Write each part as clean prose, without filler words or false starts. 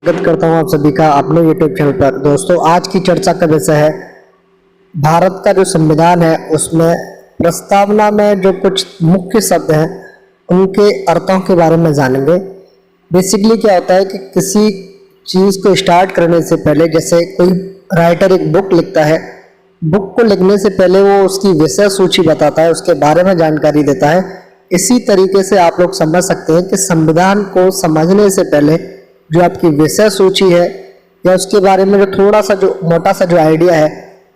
स्वागत करता हूं आप सभी का अपने यूट्यूब चैनल पर। दोस्तों, आज की चर्चा का विषय है भारत का जो संविधान है उसमें प्रस्तावना में जो कुछ मुख्य शब्द हैं उनके अर्थों के बारे में जानेंगे। बेसिकली क्या होता है कि किसी चीज़ को स्टार्ट करने से पहले, जैसे कोई राइटर एक बुक लिखता है, बुक को लिखने से पहले वो उसकी विषय सूची बताता है, उसके बारे में जानकारी देता है। इसी तरीके से आप लोग समझ सकते हैं कि संविधान को समझने से पहले जो आपकी विषय सूची है या उसके बारे में जो थोड़ा सा जो मोटा सा जो आइडिया है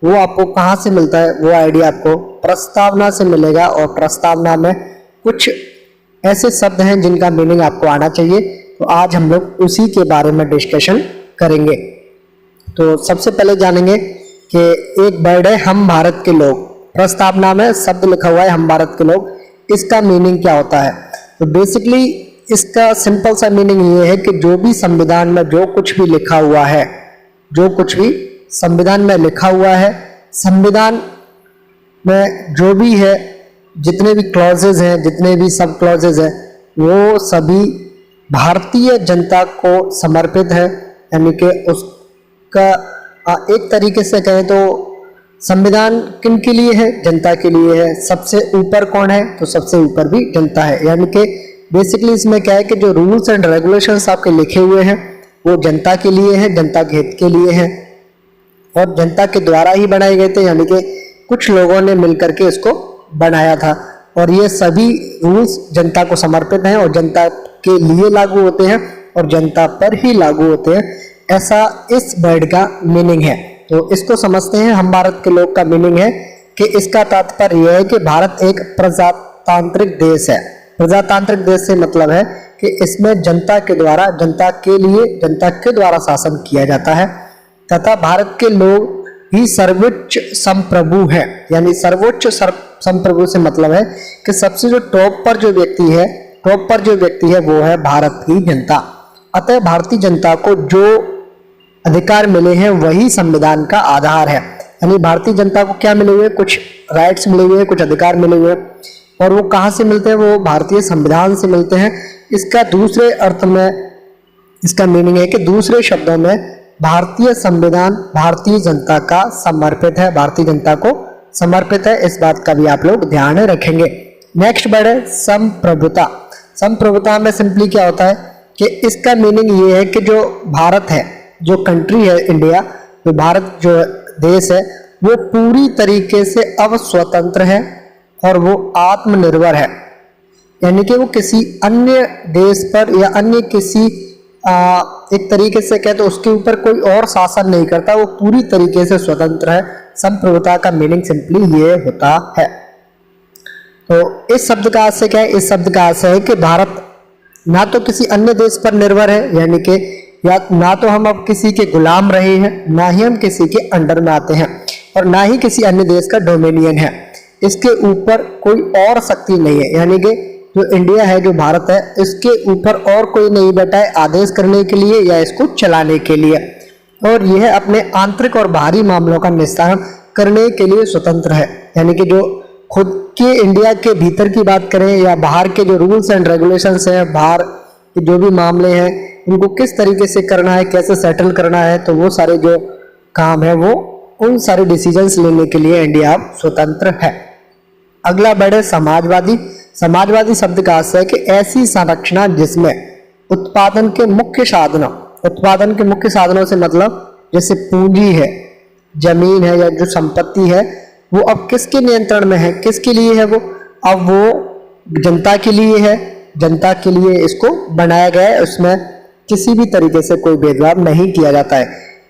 वो आपको कहाँ से मिलता है, वो आइडिया आपको प्रस्तावना से मिलेगा। और प्रस्तावना में कुछ ऐसे शब्द हैं जिनका मीनिंग आपको आना चाहिए, तो आज हम लोग उसी के बारे में डिस्कशन करेंगे। तो सबसे पहले जानेंगे कि एक वर्ड है हम भारत के लोग। प्रस्तावना में शब्द लिखा हुआ है हम भारत के लोग, इसका मीनिंग क्या होता है? तो बेसिकली इसका सिंपल सा मीनिंग ये है कि जो भी संविधान में जो कुछ भी लिखा हुआ है, जो कुछ भी संविधान में लिखा हुआ है, संविधान में जो भी है, जितने भी क्लॉजेज हैं, जितने भी सब क्लॉजेज हैं, वो सभी भारतीय जनता को समर्पित है। यानी कि उसका एक तरीके से कहें तो संविधान किन के लिए है? जनता के लिए है। सबसे ऊपर कौन है? तो सबसे ऊपर भी जनता है। यानी कि बेसिकली इसमें क्या है कि जो रूल्स एंड रेगुलेशंस आपके लिखे हुए हैं वो जनता के लिए हैं, जनता के हित के लिए हैं और जनता के द्वारा ही बनाए गए थे। यानी कि कुछ लोगों ने मिलकर के इसको बनाया था और ये सभी रूल्स जनता को समर्पित हैं और जनता के लिए लागू होते हैं और जनता पर ही लागू होते हैं। ऐसा इस वर्ड का मीनिंग है। तो इसको समझते हैं। हम भारत के लोग का मीनिंग है कि इसका तात्पर्य यह है कि भारत एक प्रजातांत्रिक देश है। प्रजातांत्रिक देश से मतलब है कि इसमें जनता के द्वारा, जनता के लिए, जनता के द्वारा शासन किया जाता है तथा भारत के लोग ही सर्वोच्च संप्रभु है। यानी सर्वोच्च संप्रभु से मतलब है कि सबसे जो टॉप पर जो व्यक्ति है, टॉप पर जो व्यक्ति है वो है भारत की जनता। अतः भारतीय जनता को जो अधिकार मिले हैं वही संविधान का आधार है। यानी भारतीय जनता को क्या मिले हुए? कुछ राइट्स मिले हुए, कुछ अधिकार मिले हुए और वो कहाँ से मिलते हैं? वो भारतीय संविधान से मिलते हैं। इसका दूसरे अर्थ में इसका मीनिंग है कि दूसरे शब्दों में भारतीय संविधान भारतीय जनता का समर्पित है, भारतीय जनता को समर्पित है। इस बात का भी आप लोग ध्यान रखेंगे। नेक्स्ट वर्ड है संप्रभुता। संप्रभुता में सिंपली क्या होता है कि इसका मीनिंग ये है कि जो भारत है, जो कंट्री है इंडिया, जो भारत जो देश है, वो पूरी तरीके से अब स्वतंत्र है और वो आत्मनिर्भर है। यानी कि वो किसी अन्य देश पर या अन्य किसी एक तरीके से कहे तो उसके ऊपर कोई और शासन नहीं करता, वो पूरी तरीके से स्वतंत्र है। संप्रभुता का मीनिंग सिंपली ये होता है। तो इस शब्द का अर्थ से क्या है? इस शब्द का अर्थ है कि भारत ना तो किसी अन्य देश पर निर्भर है, यानी कि या ना तो हम अब किसी के गुलाम रहे हैं, ना ही हम किसी के अंडर में आते हैं और ना ही किसी अन्य देश का डोमिनियन है। इसके ऊपर कोई और शक्ति नहीं है। यानी कि जो इंडिया है, जो भारत है, इसके ऊपर और कोई नहीं बैठा है आदेश करने के लिए या इसको चलाने के लिए, और यह अपने आंतरिक और बाहरी मामलों का निस्तारण करने के लिए स्वतंत्र है। यानी कि जो खुद के इंडिया के भीतर की बात करें या बाहर के जो रूल्स एंड रेगुलेशंस हैं, बाहर के जो भी मामले हैं, उनको किस तरीके से करना है, कैसे सेटल करना है, तो वो सारे जो काम है वो उन सारे डिसीजंस लेने के लिए इंडिया अब स्वतंत्र है। अगला वर्ड है समाजवादी। समाजवादी शब्द का अर्थ है कि ऐसी संरचना जिसमें उत्पादन के मुख्य साधनों, उत्पादन के मुख्य साधनों से मतलब जैसे पूंजी है, जमीन है या जो संपत्ति है, वो अब किसके नियंत्रण में है? किसके लिए है वो? अब वो जनता के लिए है। जनता के लिए इसको बनाया गया है, उसमें किसी भी तरीके से कोई भेदभाव नहीं किया जाता है।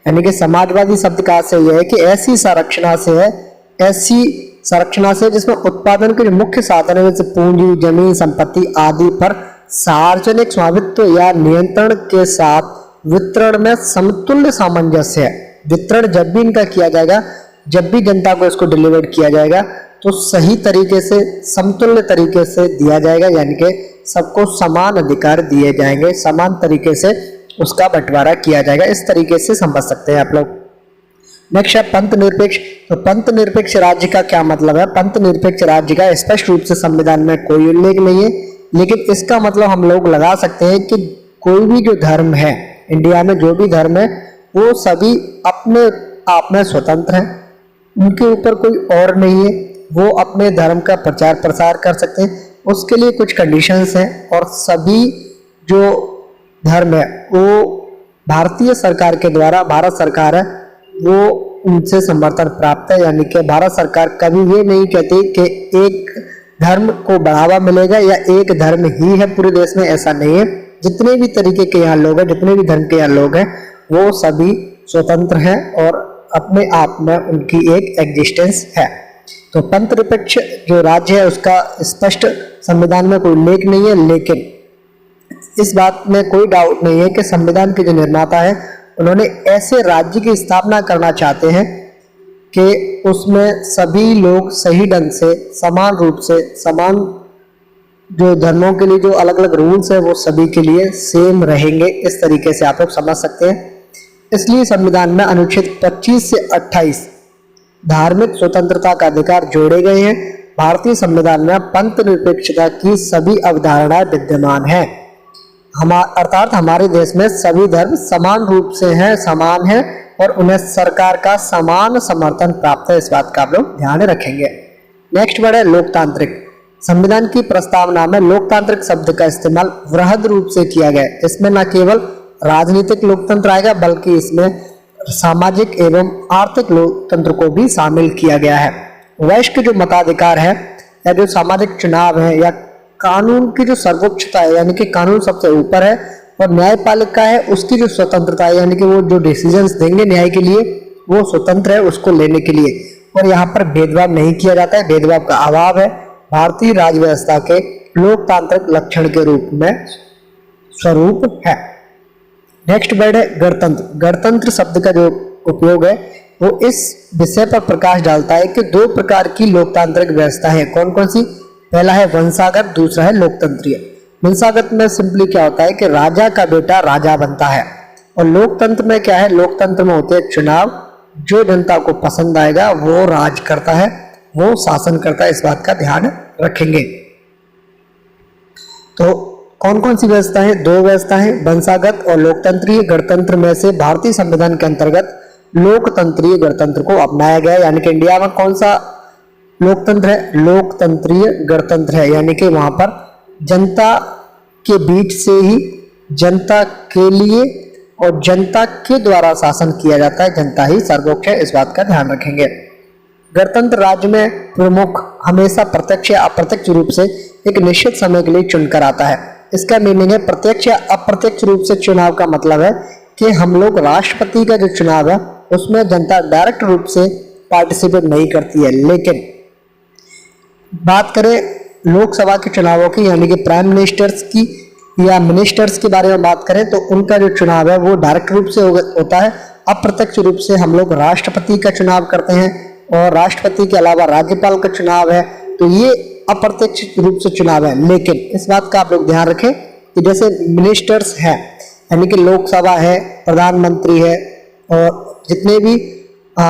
यानी कि समाजवादी शब्द का अर्थ यह है कि ऐसी संरचना से है, ऐसी संरचना से जिसमें उत्पादन के जो मुख्य साधन है जैसे पूंजी, जमीन, संपत्ति आदि पर सार्वजनिक स्वामित्व या नियंत्रण के साथ वितरण में समतुल्य सामंजस्य है। वितरण जब भी इनका किया जाएगा, जब भी जनता को इसको डिलीवर किया जाएगा तो सही तरीके से, समतुल्य तरीके से दिया जाएगा। यानी कि सबको समान अधिकार दिए जाएंगे, समान तरीके से उसका बंटवारा किया जाएगा। इस तरीके से समझ सकते हैं आप लोग। नेक्स्ट है पंथ निरपेक्ष। तो पंथ निरपेक्ष राज्य का क्या मतलब है? पंथ निरपेक्ष राज्य का स्पष्ट रूप से संविधान में कोई उल्लेख नहीं है, लेकिन इसका मतलब हम लोग लगा सकते हैं कि कोई भी जो धर्म है, इंडिया में जो भी धर्म है वो सभी अपने आप में स्वतंत्र हैं, उनके ऊपर कोई और नहीं है, वो अपने धर्म का प्रचार प्रसार कर सकते हैं। उसके लिए कुछ कंडीशंस हैं और सभी जो धर्म है वो भारतीय सरकार के द्वारा, भारत सरकार है वो उनसे समर्थन प्राप्त है। यानी कि भारत सरकार कभी ये नहीं कहती कि एक धर्म को बढ़ावा मिलेगा या एक धर्म ही है पूरे देश में, ऐसा नहीं है। जितने भी तरीके के यहाँ लोग हैं, जितने भी धर्म के यहाँ लोग हैं, वो सभी स्वतंत्र हैं और अपने आप में उनकी एक एग्जिस्टेंस है। तो पंथ निरपेक्ष जो राज्य है उसका स्पष्ट संविधान में कोई उल्लेख नहीं है, लेकिन इस बात में कोई डाउट नहीं है कि संविधान के जो निर्माता है उन्होंने ऐसे राज्य की स्थापना करना चाहते हैं कि उसमें सभी लोग सही ढंग से, समान रूप से, समान जो धर्मों के लिए जो अलग अलग रूल्स है वो सभी के लिए सेम रहेंगे। इस तरीके से आप लोग समझ सकते हैं। इसलिए संविधान में अनुच्छेद 25 से 28 धार्मिक स्वतंत्रता का अधिकार जोड़े गए हैं। भारतीय संविधान में पंथ निरपेक्षता की सभी अवधारणाएं विद्यमान है। अर्थात हमारे देश में सभी धर्म समान रूप से हैं, समान है और उन्हें सरकार का समान समर्थन प्राप्त है। इस बात का आप लोग ध्यान रखेंगे। नेक्स्ट वर्ड है लोकतांत्रिक। संविधान की प्रस्तावना में लोकतांत्रिक शब्द का इस्तेमाल वृहद रूप से किया गया है। इसमें न केवल राजनीतिक लोकतंत्र आएगा बल्कि इसमें सामाजिक एवं आर्थिक लोकतंत्र को भी शामिल किया गया है। वैश्विक जो मताधिकार है या जो सामाजिक चुनाव है या कानून की जो सर्वोच्चता है, यानी कि कानून सबसे ऊपर है, और न्यायपालिका है उसकी जो स्वतंत्रता है, यानी कि वो जो डिसीजंस देंगे न्याय के लिए वो स्वतंत्र है उसको लेने के लिए। और यहाँ पर भेदभाव नहीं किया जाता है, भेदभाव का अभाव है। भारतीय राज्य व्यवस्था के लोकतांत्रिक लक्षण के रूप में स्वरूप है। नेक्स्ट वर्ड है गणतंत्र। गणतंत्र शब्द का जो उपयोग है वो इस विषय पर प्रकाश डालता है कि दो प्रकार की लोकतांत्रिक व्यवस्था है। कौन कौन सी? पहला है वंशागत, दूसरा है लोकतंत्रीय। वंशागत में सिंपली क्या होता है कि राजा का बेटा राजा बनता है, और लोकतंत्र में क्या है, लोकतंत्र में होते हैं चुनाव, जो जनता को पसंद आएगा वो राज करता है, वो शासन करता है। इस बात का ध्यान रखेंगे। तो कौन कौन सी व्यवस्था है? दो व्यवस्था है, वंशागत और लोकतंत्रीय। गणतंत्र में से भारतीय संविधान के अंतर्गत लोकतंत्रीय गणतंत्र को अपनाया गया। यानी कि इंडिया में कौन सा लोकतंत्र है? लोकतंत्रीय गणतंत्र है। यानी कि वहां पर जनता के बीच से ही जनता के लिए और जनता के द्वारा शासन किया जाता है, जनता ही सर्वोच्च है। इस बात का ध्यान रखेंगे। गणतंत्र राज्य में प्रमुख हमेशा प्रत्यक्ष या अप्रत्यक्ष रूप से एक निश्चित समय के लिए चुनकर आता है। इसका मीनिंग है प्रत्यक्ष या अप्रत्यक्ष रूप से चुनाव का मतलब है कि हम लोग राष्ट्रपति का जो चुनाव है उसमें जनता डायरेक्ट रूप से पार्टिसिपेट नहीं करती है। लेकिन बात करें लोकसभा के चुनावों की, यानी कि प्राइम मिनिस्टर्स की या मिनिस्टर्स के बारे में बात करें तो उनका जो चुनाव है वो डायरेक्ट रूप से होता है। अप्रत्यक्ष रूप से हम लोग राष्ट्रपति का चुनाव करते हैं और राष्ट्रपति के अलावा राज्यपाल का चुनाव है, तो ये अप्रत्यक्ष रूप से चुनाव है। लेकिन इस बात का आप लोग ध्यान रखें कि जैसे मिनिस्टर्स हैं, यानी कि लोकसभा है, प्रधानमंत्री है और जितने भी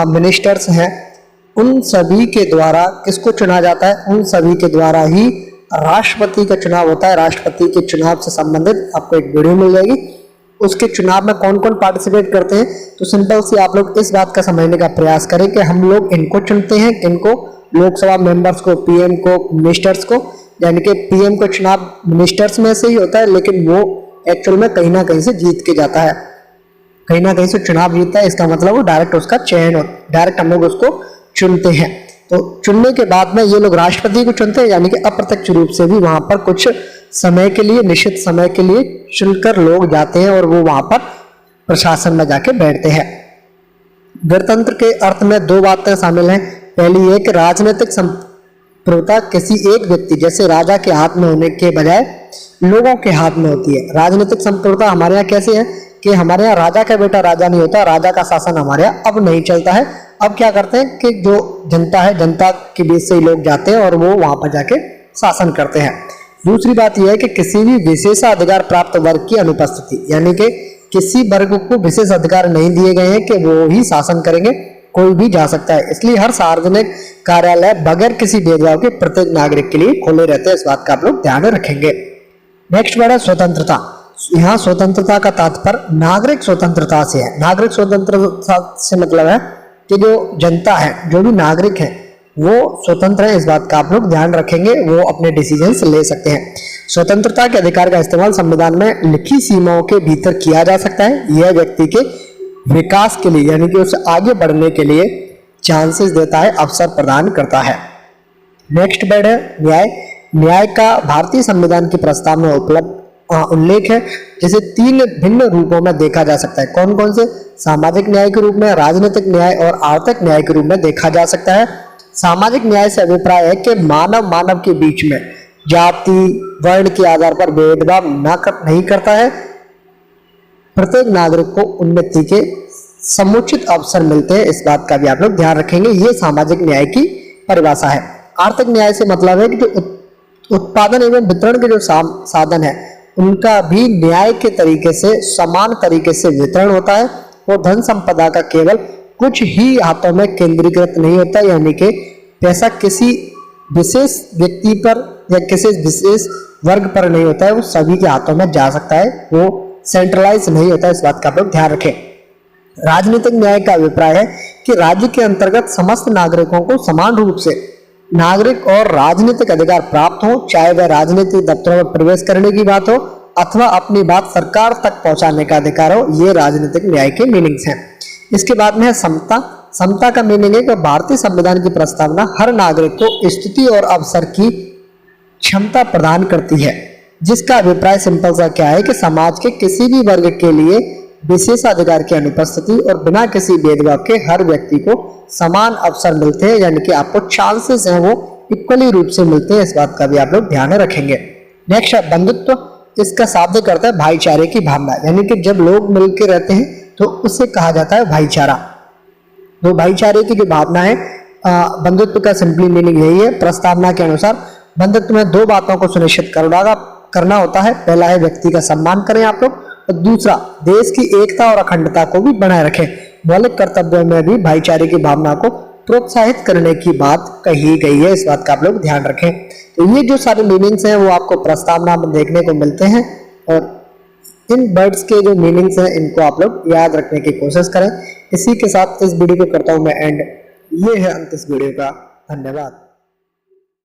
मिनिस्टर्स हैं उन सभी के द्वारा किसको चुना जाता है? उन सभी के द्वारा ही राष्ट्रपति का चुनाव होता है। राष्ट्रपति के चुनाव से संबंधित आपको एक वीडियो मिल जाएगी। उसके चुनाव में कौन कौन पार्टिसिपेट करते हैं, तो सिंपल सी आप लोग इस बात का समझने का प्रयास करें कि हम लोग इनको चुनते हैं, किनको? लोकसभा मेंबर्स को, पीएम को, मिनिस्टर्स को। यानी कि पीएम का चुनाव मिनिस्टर्स में से ही होता है, लेकिन वो एक्चुअल में कहीं ना कहीं से जीत के जाता है, कहीं ना कहीं से चुनाव जीतता है। इसका मतलब वो डायरेक्ट उसका चयन हो, डायरेक्ट हम लोग उसको चुनते हैं। तो चुनने के बाद में ये लोग राष्ट्रपति को चुनते हैं, यानी कि अप्रत्यक्ष रूप से भी वहां पर कुछ समय के लिए, निश्चित समय के लिए चुनकर लोग जाते हैं और वो वहां पर प्रशासन में जाके बैठते हैं। गणतंत्र के अर्थ में दो बातें शामिल हैं। पहली एक राजनीतिक संप्रभुता किसी एक व्यक्ति जैसे राजा के हाथ में होने के बजाय लोगों के हाथ में होती है। राजनीतिक संप्रभुता हमारे यहाँ कैसे है कि हमारे यहाँ राजा का बेटा राजा नहीं होता, राजा का शासन हमारे यहाँ अब नहीं चलता है। अब क्या करते हैं कि जो जनता है, जनता के बीच से ही लोग जाते हैं और वो वहां पर जाके शासन करते हैं। दूसरी बात यह है कि किसी भी विशेषाधिकार प्राप्त वर्ग की अनुपस्थिति, यानी कि किसी वर्ग को विशेष अधिकार नहीं दिए गए हैं कि वो ही शासन करेंगे, कोई भी जा सकता है। इसलिए हर सार्वजनिक कार्यालय बगैर किसी भेदभाव के प्रत्येक नागरिक के लिए खुले रहते हैं। इस बात का आप लोग ध्यान रखेंगे। नेक्स्ट वर्ड है स्वतंत्रता। यहाँ स्वतंत्रता का तात्पर्य नागरिक स्वतंत्रता से है। नागरिक स्वतंत्रता से मतलब है कि जो जनता है, जो भी नागरिक है, वो स्वतंत्र है। इस बात का आप लोग ध्यान रखेंगे, वो अपने डिसीजंस ले सकते हैं। स्वतंत्रता के अधिकार का इस्तेमाल संविधान में लिखी सीमाओं के भीतर किया जा सकता है। यह व्यक्ति के विकास के लिए यानी कि उसे आगे बढ़ने के लिए चांसेस देता है, अवसर प्रदान करता है। नेक्स्ट वर्ड है न्याय। न्याय का भारतीय संविधान की प्रस्ताव में उपलब्ध उल्लेख है, जिसे 3 भिन्न रूपों में देखा जा सकता है। कौन कौन से? सामाजिक न्याय के रूप में, राजनीतिक न्याय और आर्थिक न्याय के रूप में देखा जा सकता है। सामाजिक न्याय से अभिप्राय है कि मानव मानव के बीच में जाति वर्ण के आधार पर भेदभाव नहीं करता है। प्रत्येक नागरिक को उन्नति के समुचित अवसर मिलते हैं। इस बात का भी आप लोग ध्यान रखेंगे। ये सामाजिक न्याय की परिभाषा है। आर्थिक न्याय से मतलब है कि जो उत्पादन एवं वितरण के जो साधन है, उनका भी न्याय के तरीके से समान तरीके से वितरण होता है। वो धन संपदा का केवल कुछ ही हाथों में केंद्रीकृत नहीं होता, यानी कि पैसा किसी विशेष व्यक्ति पर या किसी विशेष वर्ग पर नहीं होता है, वो सभी के हाथों में जा सकता है, वो सेंट्रलाइज नहीं होता है। इस बात का आप लोग ध्यान रखें। राजनीतिक न्याय का अभिप्राय है कि राज्य के अंतर्गत समस्त नागरिकों को समान रूप से नागरिक और राजनीतिक अधिकार प्राप्त हो, चाहे वह राजनीतिक दफ्तरों में प्रवेश करने की बात हो अथवा अपनी बात सरकार तक पहुंचाने का अधिकार हो। ये राजनीतिक न्याय के मीनिंग्स हैं। इसके बाद में है समता। समता का मीनिंग है कि भारतीय संविधान की प्रस्तावना हर नागरिक को स्थिति और अवसर की क्षमता प्रदान करती है, जिसका अभिप्राय सिंपल सा क्या है कि समाज के किसी भी वर्ग के लिए विशेषाधिकार की अनुपस्थिति और बिना किसी भेदभाव के हर व्यक्ति को समान अवसर मिलते हैं, यानी कि आपको चांसेस हैं वो इक्वली रूप से मिलते हैं। इस बात का भी आप लोग ध्यान रखेंगे। नेक्स्ट है बंधुत्व। इसका शाब्दिक अर्थ है भाईचारे की भावना, यानी कि जब लोग मिलकर रहते हैं तो उसे कहा जाता है भाईचारा। तो भाईचारे की जो भावना है, बंधुत्व का सिंपली मीनिंग यही है। प्रस्तावना के अनुसार बंधुत्व में 2 बातों को सुनिश्चित करना होता है। पहला है व्यक्ति का सम्मान करें आप लोग, और दूसरा देश की एकता और अखंडता को भी बनाए रखें। मौलिक कर्तव्यों में भी भाईचारे की भावना को प्रोत्साहित करने की बात कही गई है। इस बात का आप लोग ध्यान रखें। तो ये जो सारे मीनिंग्स हैं वो आपको प्रस्तावना में देखने को मिलते हैं, और इन वर्ड्स के जो मीनिंग्स हैं इनको आप लोग याद रखने की कोशिश करें। इसी के साथ इस वीडियो को करता हूं मैं एंड। ये है अंत इस वीडियो का। धन्यवाद।